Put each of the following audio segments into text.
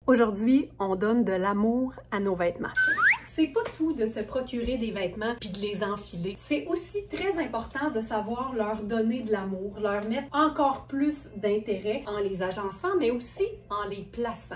Aujourd'hui, on donne de l'amour à nos vêtements. C'est pas tout de se procurer des vêtements puis de les enfiler. C'est aussi très important de savoir leur donner de l'amour, leur mettre encore plus d'intérêt en les agençant, mais aussi en les plaçant.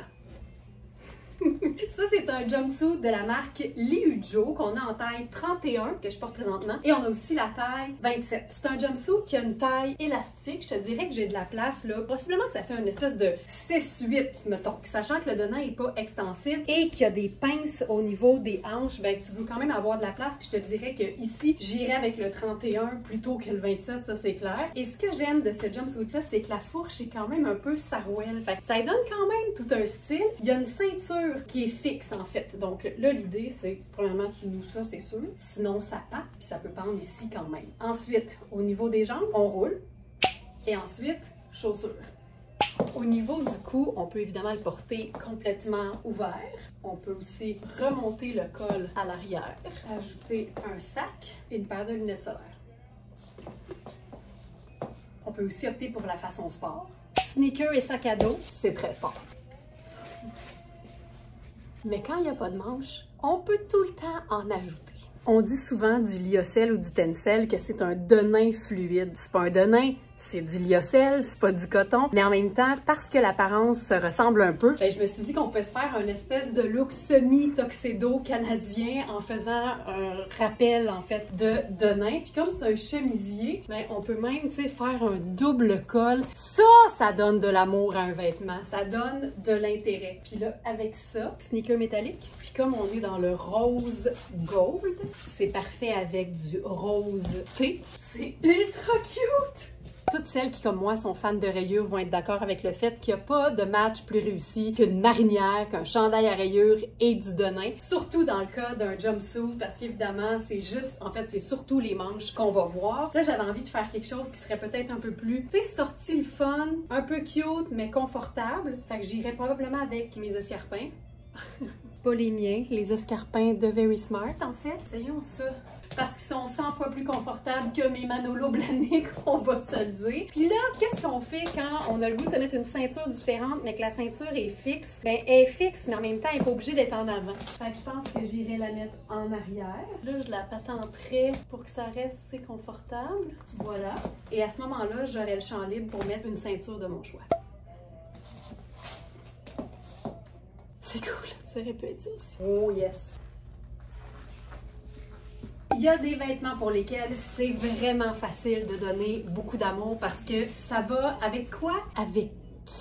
Ça, c'est un jumpsuit de la marque Liujo qu'on a en taille 31 que je porte présentement et on a aussi la taille 27. C'est un jumpsuit qui a une taille élastique. Je te dirais que j'ai de la place là. Possiblement que ça fait une espèce de 6-8, mettons. Sachant que le dedans n'est pas extensible et qu'il y a des pinces au niveau des hanches, ben tu veux quand même avoir de la place. Puis je te dirais que ici, j'irais avec le 31 plutôt que le 27, ça c'est clair. Et ce que j'aime de ce jumpsuit-là, c'est que la fourche est quand même un peu sarouel. Fait que ça donne quand même tout un style. Il y a une ceinture qui est fixe en fait. Donc là, l'idée, c'est premièrement, tu noues ça, c'est sûr. Sinon, ça part, puis ça peut pendre ici quand même. Ensuite, au niveau des jambes, on roule. Et ensuite, chaussures. Au niveau du cou, on peut évidemment le porter complètement ouvert. On peut aussi remonter le col à l'arrière, ajouter un sac et une paire de lunettes solaires. On peut aussi opter pour la façon sport. Sneakers et sac à dos, c'est très sport. Mais quand il n'y a pas de manche, on peut tout le temps en ajouter. On dit souvent du lyocell ou du tencel que c'est un denim fluide. C'est pas un denim, c'est du lyocell, c'est pas du coton. Mais en même temps, parce que l'apparence se ressemble un peu, je me suis dit qu'on pouvait se faire une espèce de look semi-tuxedo canadien en faisant un rappel en fait de denim. Puis comme c'est un chemisier, ben, on peut même faire un double col. Ça donne de l'amour à un vêtement. Ça donne de l'intérêt. Puis là, avec ça, sneaker métallique. Puis comme on est dans le rose gold, c'est parfait avec du rose thé. C'est ultra cute! Toutes celles qui, comme moi, sont fans de rayures vont être d'accord avec le fait qu'il n'y a pas de match plus réussi qu'une marinière, qu'un chandail à rayures et du denim. Surtout dans le cas d'un jumpsuit, parce qu'évidemment, c'est juste, en fait, c'est surtout les manches qu'on va voir. Là, j'avais envie de faire quelque chose qui serait peut-être un peu plus, tu sais, sorti le fun, un peu cute, mais confortable. Fait que j'irais probablement avec mes escarpins. Pas les miens, les escarpins de Very Smart, en fait. Essayons ça. Parce qu'ils sont 100 fois plus confortables que mes Manolo Blahnik, on va se le dire. Puis là, qu'est-ce qu'on fait quand on a le goût de mettre une ceinture différente, mais que la ceinture est fixe? Ben, elle est fixe, mais en même temps, elle n'est pas obligée d'être en avant. Fait que je pense que j'irai la mettre en arrière. Là, je la patenterai pour que ça reste, tu sais, confortable. Voilà. Et à ce moment-là, j'aurai le champ libre pour mettre une ceinture de mon choix. C'est cool. Ça aurait pu être ça aussi. Oh yes! Il y a des vêtements pour lesquels c'est vraiment facile de donner beaucoup d'amour parce que ça va avec quoi? Avec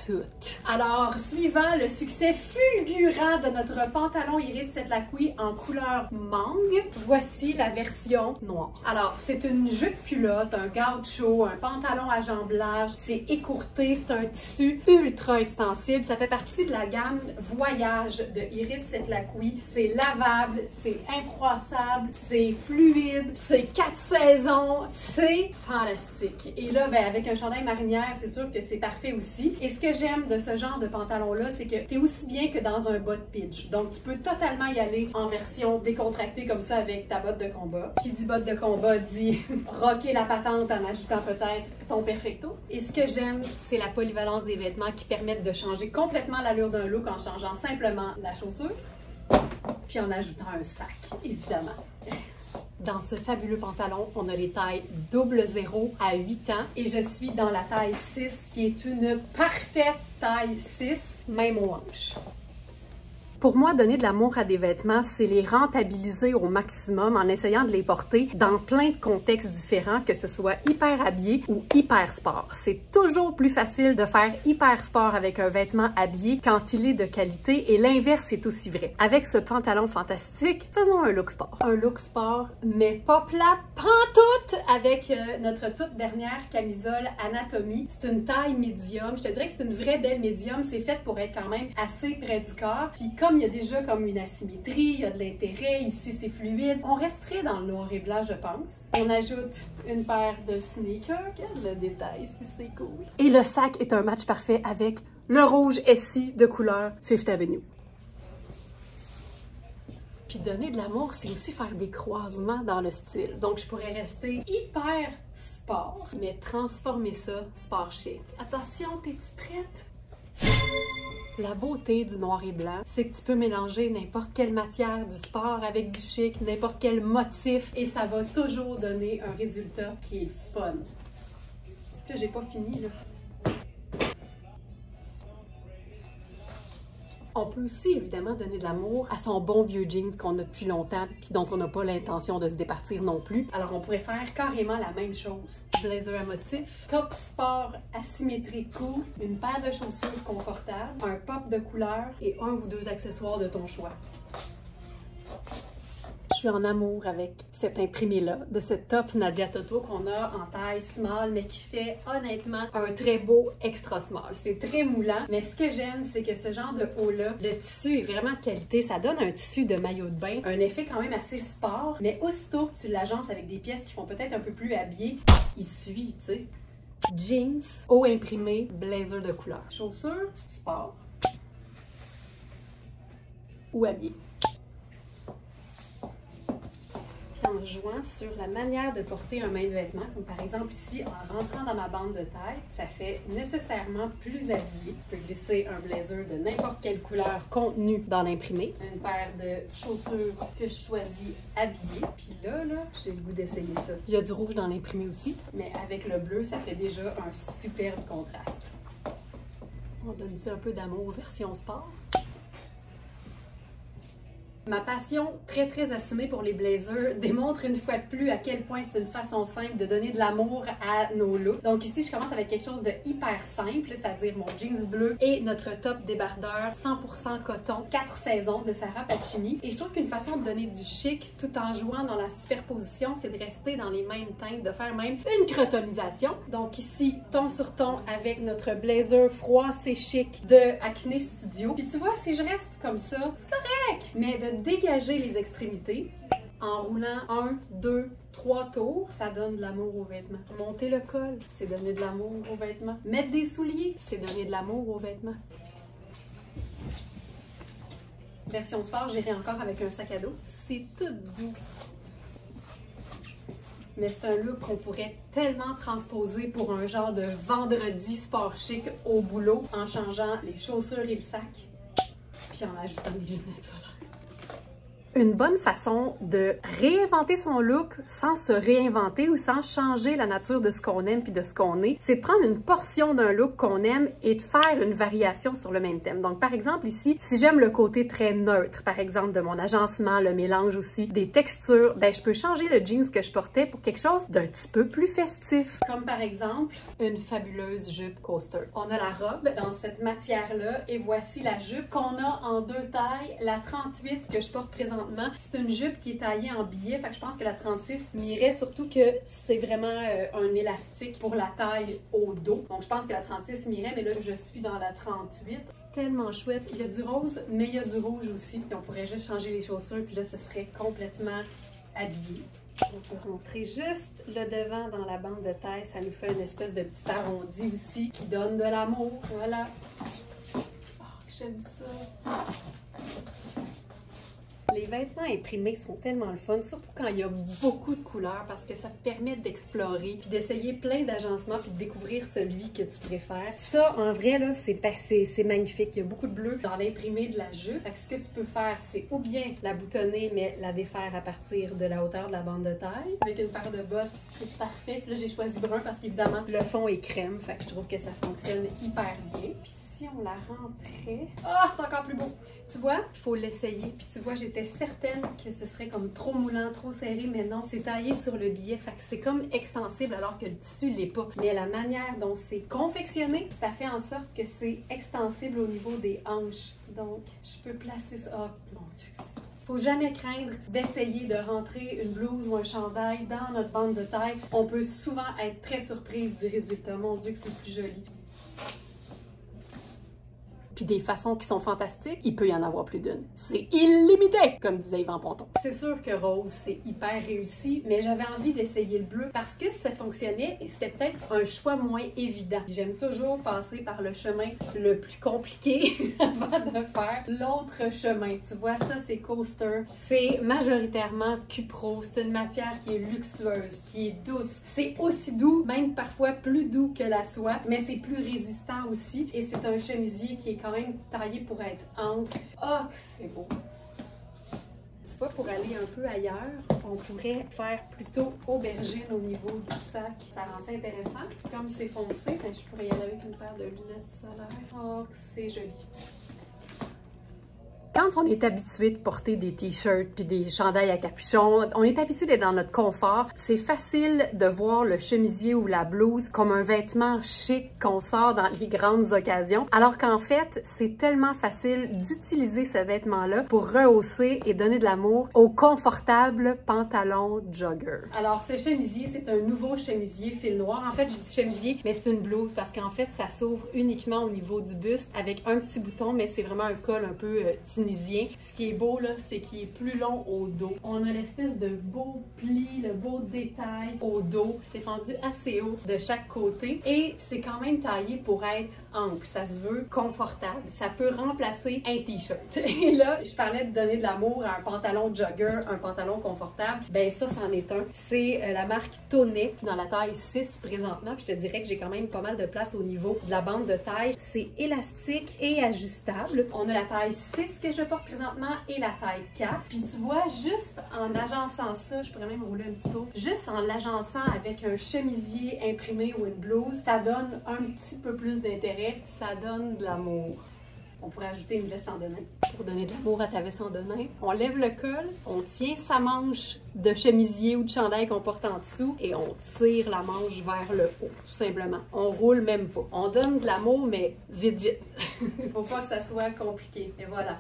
tout. Alors, suivant le succès fulgurant de notre pantalon Iris Setlaki en couleur mangue, voici la version noire. Alors, c'est une jupe culotte, un gaucho, un pantalon à jambes larges, c'est écourté, c'est un tissu ultra extensible, ça fait partie de la gamme Voyage de Iris Setlaki. C'est lavable, c'est infroissable, c'est fluide, c'est 4 saisons, c'est fantastique. Et là, ben, avec un chandail marinière, c'est sûr que c'est parfait aussi. Et ce que j'aime de ce genre de pantalon-là, c'est que t'es aussi bien que dans un bas de pitch. Donc, tu peux totalement y aller en version décontractée comme ça avec ta botte de combat. Qui dit botte de combat dit rocker la patente en ajoutant peut-être ton perfecto. Et ce que j'aime, c'est la polyvalence des vêtements qui permettent de changer complètement l'allure d'un look en changeant simplement la chaussure, puis en ajoutant un sac, évidemment. Dans ce fabuleux pantalon, on a les tailles 00 à 8 ans et je suis dans la taille 6 qui est une parfaite taille 6, même aux hanches. Pour moi, donner de l'amour à des vêtements, c'est les rentabiliser au maximum en essayant de les porter dans plein de contextes différents, que ce soit hyper habillé ou hyper sport. C'est toujours plus facile de faire hyper sport avec un vêtement habillé quand il est de qualité et l'inverse est aussi vrai. Avec ce pantalon fantastique, faisons un look sport. Un look sport, mais pas plate pantoute avec notre toute dernière camisole Anatomie. C'est une taille médium. Je te dirais que c'est une vraie belle médium. C'est fait pour être quand même assez près du corps. Puis comme il y a déjà comme une asymétrie, il y a de l'intérêt, ici c'est fluide, on resterait dans le noir et blanc, je pense. On ajoute une paire de sneakers, regarde le détail, c'est cool. Et le sac est un match parfait avec le rouge SI de couleur Fifth Avenue. Puis donner de l'amour, c'est aussi faire des croisements dans le style. Donc je pourrais rester hyper sport, mais transformer ça sport chic. Attention, t'es-tu prête? La beauté du noir et blanc, c'est que tu peux mélanger n'importe quelle matière du sport avec du chic, n'importe quel motif, et ça va toujours donner un résultat qui est fun. Là, j'ai pas fini, là. On peut aussi évidemment donner de l'amour à son bon vieux jeans qu'on a depuis longtemps puis dont on n'a pas l'intention de se départir non plus. Alors on pourrait faire carrément la même chose. Blazer à motif, top sport asymétrique cool, une paire de chaussures confortables, un pop de couleur et un ou deux accessoires de ton choix. Je suis en amour avec cet imprimé-là, de ce top Nadia Toto qu'on a en taille small, mais qui fait honnêtement un très beau extra small. C'est très moulant, mais ce que j'aime, c'est que ce genre de haut-là, le tissu est vraiment de qualité. Ça donne un tissu de maillot de bain, un effet quand même assez sport, mais aussitôt que tu l'agences avec des pièces qui font peut-être un peu plus habillé, il suit, tu sais. Jeans, haut imprimé, blazer de couleur. Chaussures, sport ou habillé. En jouant sur la manière de porter un même vêtement, comme par exemple ici, en rentrant dans ma bande de taille, ça fait nécessairement plus habillé. Je peux glisser un blazer de n'importe quelle couleur contenue dans l'imprimé, une paire de chaussures que je choisis habillées, puis là, j'ai le goût d'essayer ça. Il y a du rouge dans l'imprimé aussi, mais avec le bleu, ça fait déjà un superbe contraste. On donne ça un peu d'amour version sport. Ma passion très assumée pour les blazers démontre une fois de plus à quel point c'est une façon simple de donner de l'amour à nos looks. Donc ici, je commence avec quelque chose de hyper simple, c'est-à-dire mon jeans bleu et notre top débardeur 100% coton 4 saisons de Sarah Pacini. Et je trouve qu'une façon de donner du chic tout en jouant dans la superposition, c'est de rester dans les mêmes teintes, de faire même une crotonisation. Donc ici, ton sur ton avec notre blazer froid, c'est chic de Acne Studio. Puis tu vois, si je reste comme ça, c'est correct, mais de dégager les extrémités en roulant 1, 2, 3 tours, ça donne de l'amour aux vêtements. Monter le col, c'est donner de l'amour aux vêtements. Mettre des souliers, c'est donner de l'amour aux vêtements. Version sport, j'irai encore avec un sac à dos. C'est tout doux. Mais c'est un look qu'on pourrait tellement transposer pour un genre de vendredi sport chic au boulot en changeant les chaussures et le sac, puis en ajoutant des lunettes solaires. Une bonne façon de réinventer son look sans se réinventer ou sans changer la nature de ce qu'on aime puis de ce qu'on est, c'est de prendre une portion d'un look qu'on aime et de faire une variation sur le même thème. Donc, par exemple, ici, si j'aime le côté très neutre, par exemple, de mon agencement, le mélange aussi des textures, ben, je peux changer le jeans que je portais pour quelque chose d'un petit peu plus festif. Comme par exemple, une fabuleuse jupe coaster. On a la robe dans cette matière-là et voici la jupe qu'on a en deux tailles. La 38 que je porte présentement, c'est une jupe qui est taillée en billet, fait que je pense que la 36 m'irait, surtout que c'est vraiment un élastique pour la taille au dos. Donc je pense que la 36 m'irait, mais là je suis dans la 38. C'est tellement chouette. Il y a du rose, mais il y a du rouge aussi. Puis on pourrait juste changer les chaussures, puis là ce serait complètement habillé. On peut rentrer juste le devant dans la bande de taille. Ça nous fait une espèce de petit arrondi aussi qui donne de l'amour. Voilà. Oh, j'aime ça. Les vêtements imprimés sont tellement le fun, surtout quand il y a beaucoup de couleurs, parce que ça te permet d'explorer, puis d'essayer plein d'agencements, puis de découvrir celui que tu préfères. Ça, en vrai, là, c'est magnifique. Il y a beaucoup de bleu dans l'imprimé de la jupe. Fait que ce que tu peux faire, c'est ou bien la boutonner, mais la défaire à partir de la hauteur de la bande de taille. Avec une paire de bottes, c'est parfait. Puis là, j'ai choisi brun parce qu'évidemment, le fond est crème. Fait que je trouve que ça fonctionne hyper bien. Puis si on la rentrait... Ah, c'est encore plus beau! Tu vois, il faut l'essayer. Puis tu vois, j'étais certaine que ce serait comme trop moulant, trop serré, mais non, c'est taillé sur le billet. Fait que c'est comme extensible alors que le tissu l'est pas. Mais la manière dont c'est confectionné, ça fait en sorte que c'est extensible au niveau des hanches. Donc, je peux placer ça... Oh, mon Dieu, c'est... Faut jamais craindre d'essayer de rentrer une blouse ou un chandail dans notre bande de taille. On peut souvent être très surprise du résultat. Mon Dieu, que c'est plus joli. Puis des façons qui sont fantastiques, il peut y en avoir plus d'une. C'est illimité, comme disait Yvan Ponton. C'est sûr que rose, c'est hyper réussi, mais j'avais envie d'essayer le bleu parce que ça fonctionnait et c'était peut-être un choix moins évident. J'aime toujours passer par le chemin le plus compliqué avant de faire l'autre chemin. Tu vois, ça, c'est coaster. C'est majoritairement cupro. C'est une matière qui est luxueuse, qui est douce. C'est aussi doux, même parfois plus doux que la soie, mais c'est plus résistant aussi. Et c'est un chemisier qui est quand quand même taillé pour être ample. Oh, que c'est beau! Tu vois, pour aller un peu ailleurs, on pourrait faire plutôt aubergine au niveau du sac. Ça rend ça intéressant. Comme c'est foncé, ben, je pourrais y aller avec une paire de lunettes solaires. Oh, que c'est joli! Quand on est habitué de porter des t-shirts puis des chandails à capuchon, on est habitué d'être dans notre confort, c'est facile de voir le chemisier ou la blouse comme un vêtement chic qu'on sort dans les grandes occasions, alors qu'en fait, c'est tellement facile d'utiliser ce vêtement-là pour rehausser et donner de l'amour au confortable pantalon jogger. Alors, ce chemisier, c'est un nouveau chemisier fil noir. En fait, je dis chemisier, mais c'est une blouse parce qu'en fait, ça s'ouvre uniquement au niveau du buste avec un petit bouton, mais c'est vraiment un col un peu tunisien. Ce qui est beau, là, c'est qu'il est plus long au dos. On a l'espèce de beau pli, le beau détail au dos. C'est fendu assez haut de chaque côté et c'est quand même taillé pour être ample. Ça se veut confortable. Ça peut remplacer un t-shirt. Et là, je parlais de donner de l'amour à un pantalon jogger, un pantalon confortable. Ben ça, c'en est un. C'est la marque Tonnet dans la taille 6 présentement. Puis je te dirais que j'ai quand même pas mal de place au niveau de la bande de taille. C'est élastique et ajustable. On a la taille 6 que je porte présentement et la taille 4. Puis tu vois, juste en agençant ça, je pourrais même rouler un petit peu, juste en l'agençant avec un chemisier imprimé ou une blouse, ça donne un petit peu plus d'intérêt, ça donne de l'amour. On pourrait ajouter une veste en denim pour donner de l'amour à ta veste en denim. On lève le col, on tient sa manche de chemisier ou de chandail qu'on porte en dessous et on tire la manche vers le haut, tout simplement. On roule même pas. On donne de l'amour, mais vite, vite. Faut pas que ça soit compliqué. Et voilà.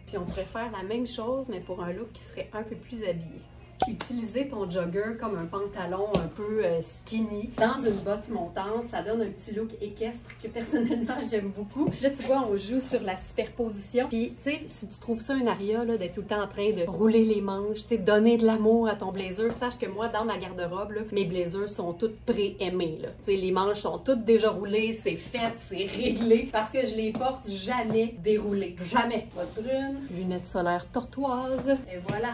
Puis on pourrait faire la même chose, mais pour un look qui serait un peu plus habillé. Utiliser ton jogger comme un pantalon un peu skinny dans une botte montante, ça donne un petit look équestre que personnellement j'aime beaucoup. Là tu vois, on joue sur la superposition. Puis tu sais, si tu trouves ça un aria d'être tout le temps en train de rouler les manches, tu sais, donner de l'amour à ton blazer, sache que moi dans ma garde-robe, mes blazers sont toutes pré-aimés. Tu sais, les manches sont toutes déjà roulées, c'est fait, c'est réglé parce que je les porte jamais déroulées. Jamais. Botte brune, lunettes solaires tortoises et voilà.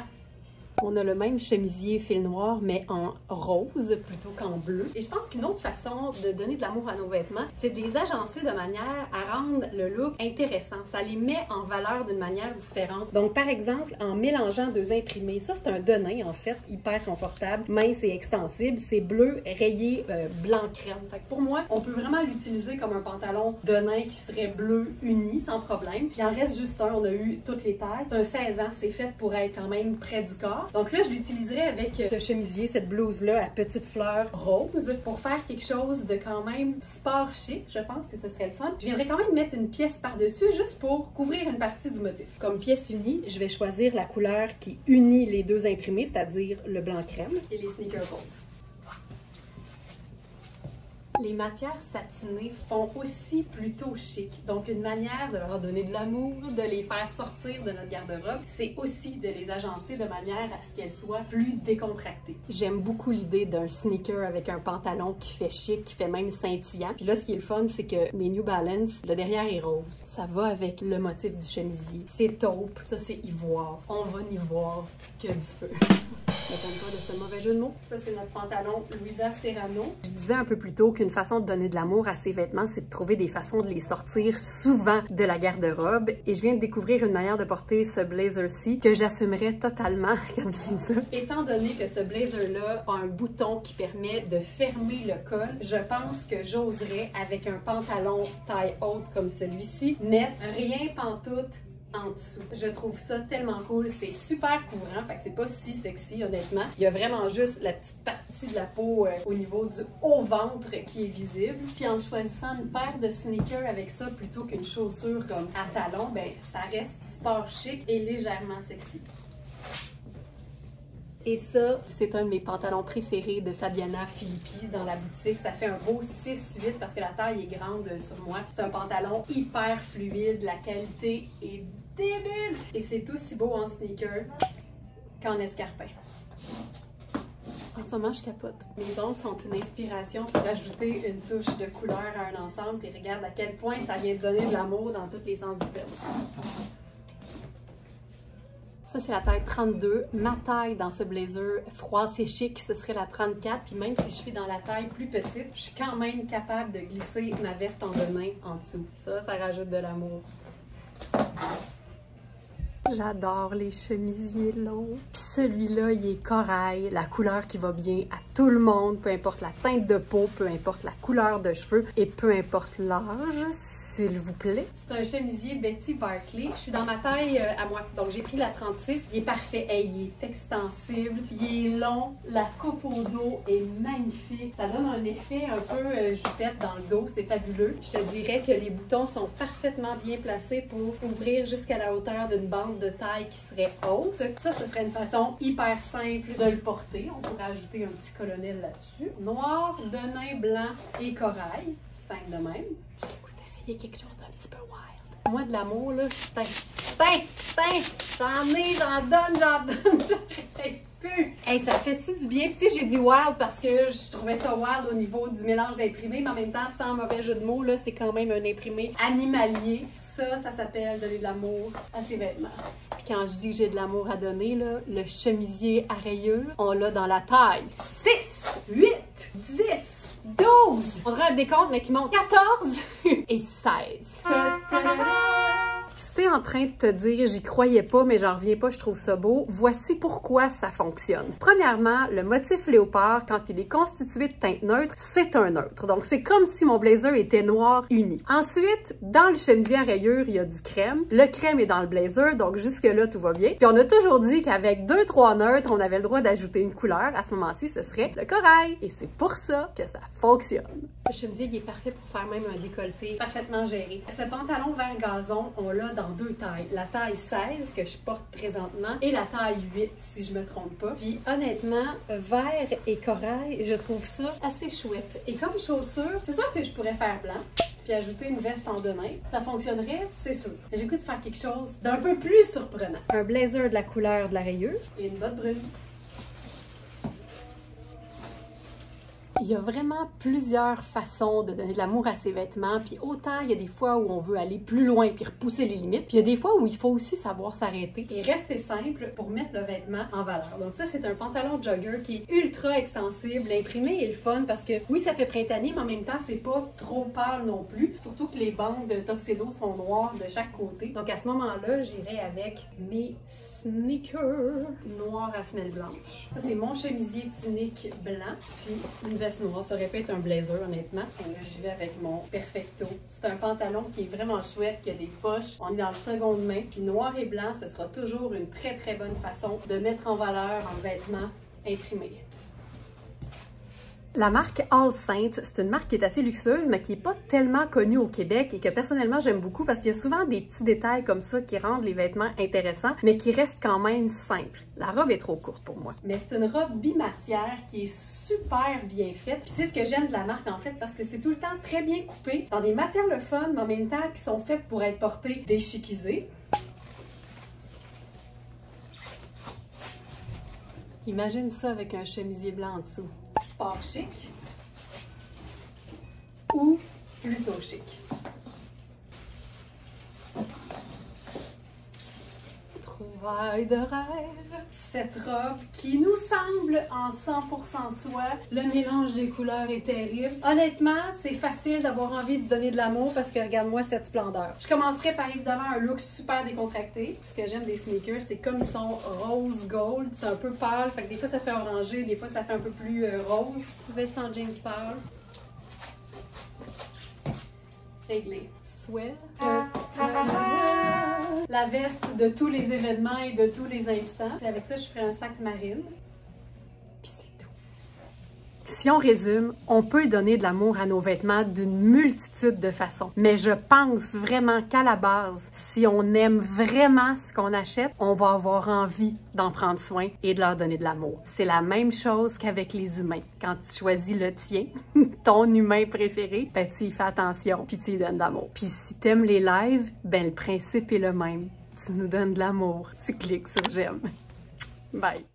On a le même chemisier fil noir, mais en rose plutôt qu'en bleu. Et je pense qu'une autre façon de donner de l'amour à nos vêtements, c'est de les agencer de manière à rendre le look intéressant. Ça les met en valeur d'une manière différente. Donc, par exemple, en mélangeant deux imprimés. Ça, c'est un denim, en fait, hyper confortable, mince et extensible. C'est bleu rayé blanc crème. Fait que pour moi, on peut vraiment l'utiliser comme un pantalon denim qui serait bleu uni, sans problème. Puis il en reste juste un. On a eu toutes les tailles. C'est un 16 ans. C'est fait pour être quand même près du corps. Donc là, je l'utiliserai avec ce chemisier, cette blouse-là à petites fleurs roses pour faire quelque chose de quand même sport chic. Je pense que ce serait le fun. Je viendrai quand même mettre une pièce par-dessus juste pour couvrir une partie du motif. Comme pièce unie, je vais choisir la couleur qui unit les deux imprimés, c'est-à-dire le blanc crème et les sneaker roses. Les matières satinées font aussi plutôt chic. Donc, une manière de leur donner de l'amour, de les faire sortir de notre garde-robe, c'est aussi de les agencer de manière à ce qu'elles soient plus décontractées. J'aime beaucoup l'idée d'un sneaker avec un pantalon qui fait chic, qui fait même scintillant. Puis là, ce qui est le fun, c'est que mes New Balance, le derrière est rose. Ça va avec le motif du chemisier. C'est taupe, ça c'est ivoire. On va n'y voir que du feu. Ne tombe pas de ce mauvais jeu de mots. Ça, c'est notre pantalon Louisa Serrano. Je disais un peu plus tôt qu'une façon de donner de l'amour à ses vêtements, c'est de trouver des façons de les sortir souvent de la garde-robe. Et je viens de découvrir une manière de porter ce blazer-ci que j'assumerais totalement comme blazer. Étant donné que ce blazer-là a un bouton qui permet de fermer le col, je pense que j'oserais avec un pantalon taille haute comme celui-ci, net, rien pantoute, en dessous. Je trouve ça tellement cool. C'est super couvrant, fait que c'est pas si sexy, honnêtement. Il y a vraiment juste la petite partie de la peau au niveau du haut ventre qui est visible. Puis en choisissant une paire de sneakers avec ça plutôt qu'une chaussure comme à talons, ben ça reste sport chic et légèrement sexy. Et ça, c'est un de mes pantalons préférés de Fabiana Filippi dans la boutique. Ça fait un beau 6-8 parce que la taille est grande sur moi. C'est un pantalon hyper fluide, la qualité est débile! Et c'est aussi beau en sneaker qu'en escarpin. En ce moment, je capote. Les ongles sont une inspiration pour ajouter une touche de couleur à un ensemble. Puis regarde à quel point ça vient de donner de l'amour dans tous les sens du terme. Ça, c'est la taille 32. Ma taille dans ce blazer froissé chic, ce serait la 34. Puis même si je suis dans la taille plus petite, je suis quand même capable de glisser ma veste en denim en dessous. Ça rajoute de l'amour. J'adore les chemisiers longs. Puis celui-là, il est corail, la couleur qui va bien à tout le monde, peu importe la teinte de peau, peu importe la couleur de cheveux et peu importe l'âge, s'il vous plaît. C'est un chemisier Betty Barclay. Je suis dans ma taille à moi, donc j'ai pris la 36. Il est parfait. Hey, il est extensible, il est long, la coupe au dos est magnifique. Ça donne un effet un peu jupette dans le dos, c'est fabuleux. Je te dirais que les boutons sont parfaitement bien placés pour ouvrir jusqu'à la hauteur d'une bande de taille qui serait haute. Ça, ce serait une façon hyper simple de le porter. On pourrait ajouter un petit colonel là-dessus. Noir, denim, blanc et corail. Simple de même. Il y a quelque chose d'un petit peu wild. Moi, de l'amour, là, j'en donne, j'arrête plus. Hey, ça fait-tu du bien? Puis tu sais, j'ai dit wild parce que je trouvais ça wild au niveau du mélange d'imprimés, mais en même temps, sans mauvais jeu de mots, là, c'est quand même un imprimé animalier. Ça s'appelle donner de l'amour à ses vêtements. Puis quand je dis que j'ai de l'amour à donner, là, le chemisier à rayures, on l'a dans la taille 6, 8, 10, 12! On dirait un décompte, mais qui monte 14 et 16. Si t'es en train de te dire « j'y croyais pas, mais j'en reviens pas, je trouve ça beau », voici pourquoi ça fonctionne. Premièrement, le motif léopard, quand il est constitué de teintes neutres, c'est un neutre. Donc, c'est comme si mon blazer était noir uni. Ensuite, dans le chemisier à rayures, il y a du crème. Le crème est dans le blazer, donc jusque-là, tout va bien. Puis on a toujours dit qu'avec 2-3 neutres, on avait le droit d'ajouter une couleur. À ce moment-ci, ce serait le corail. Et c'est pour ça que ça fonctionne. Le chemisier, il est parfait pour faire même un décolleté parfaitement géré. Ce pantalon vert gazon, on l'a dans deux tailles. La taille 16 que je porte présentement et la taille 8 si je me trompe pas. Puis honnêtement, vert et corail, je trouve ça assez chouette. Et comme chaussure, c'est sûr que je pourrais faire blanc puis ajouter une veste en denim. Ça fonctionnerait, c'est sûr. Mais j'ai goût de faire quelque chose d'un peu plus surprenant. Un blazer de la couleur de la rayure et une botte brune. Il y a vraiment plusieurs façons de donner de l'amour à ses vêtements, puis autant il y a des fois où on veut aller plus loin puis repousser les limites, puis il y a des fois où il faut aussi savoir s'arrêter et rester simple pour mettre le vêtement en valeur. Donc ça, c'est un pantalon jogger qui est ultra extensible. L'imprimé est le fun parce que oui, ça fait printanier, mais en même temps, c'est pas trop pâle non plus. Surtout que les bandes de Tuxedo sont noires de chaque côté. Donc à ce moment-là, j'irai avec mes sneakers noirs à semelle blanche. Ça, c'est mon chemisier tunique blanc, puis une veste noire. Ça aurait pu être un blazer, honnêtement. Et là, j'y vais avec mon Perfecto. C'est un pantalon qui est vraiment chouette, qui a des poches. On est dans le seconde main. Puis noir et blanc, ce sera toujours une très, très bonne façon de mettre en valeur un vêtement imprimé. La marque All Saints, c'est une marque qui est assez luxueuse, mais qui n'est pas tellement connue au Québec et que personnellement j'aime beaucoup parce qu'il y a souvent des petits détails comme ça qui rendent les vêtements intéressants, mais qui restent quand même simples. La robe est trop courte pour moi. Mais c'est une robe bimatière qui est super bien faite. Puis c'est ce que j'aime de la marque en fait parce que c'est tout le temps très bien coupé, dans des matières le fun, mais en même temps qui sont faites pour être portées déchiquisées. Imagine ça avec un chemisier blanc en dessous. Sport chic ou plutôt chic. Trouvaille de rêve. Cette robe qui nous semble en 100% soi. Le mélange des couleurs est terrible. Honnêtement, c'est facile d'avoir envie de donner de l'amour parce que regarde-moi cette splendeur. Je commencerai par évidemment un look super décontracté. Ce que j'aime des sneakers, c'est comme ils sont rose gold. C'est un peu pâle, fait que des fois ça fait orangé, des fois ça fait un peu plus rose. Veste en jeans pâle. Réglé. Swell. La veste de tous les événements et de tous les instants. Et avec ça, je ferai un sac marine. Puis c'est tout. Si on résume, on peut donner de l'amour à nos vêtements d'une multitude de façons. Mais je pense vraiment qu'à la base, si on aime vraiment ce qu'on achète, on va avoir envie d'en prendre soin et de leur donner de l'amour. C'est la même chose qu'avec les humains. Quand tu choisis le tien, ton humain préféré, ben tu y fais attention puis tu y donnes de l'amour. Puis si t'aimes les lives, ben le principe est le même. Tu nous donnes de l'amour. Tu cliques sur j'aime. Bye!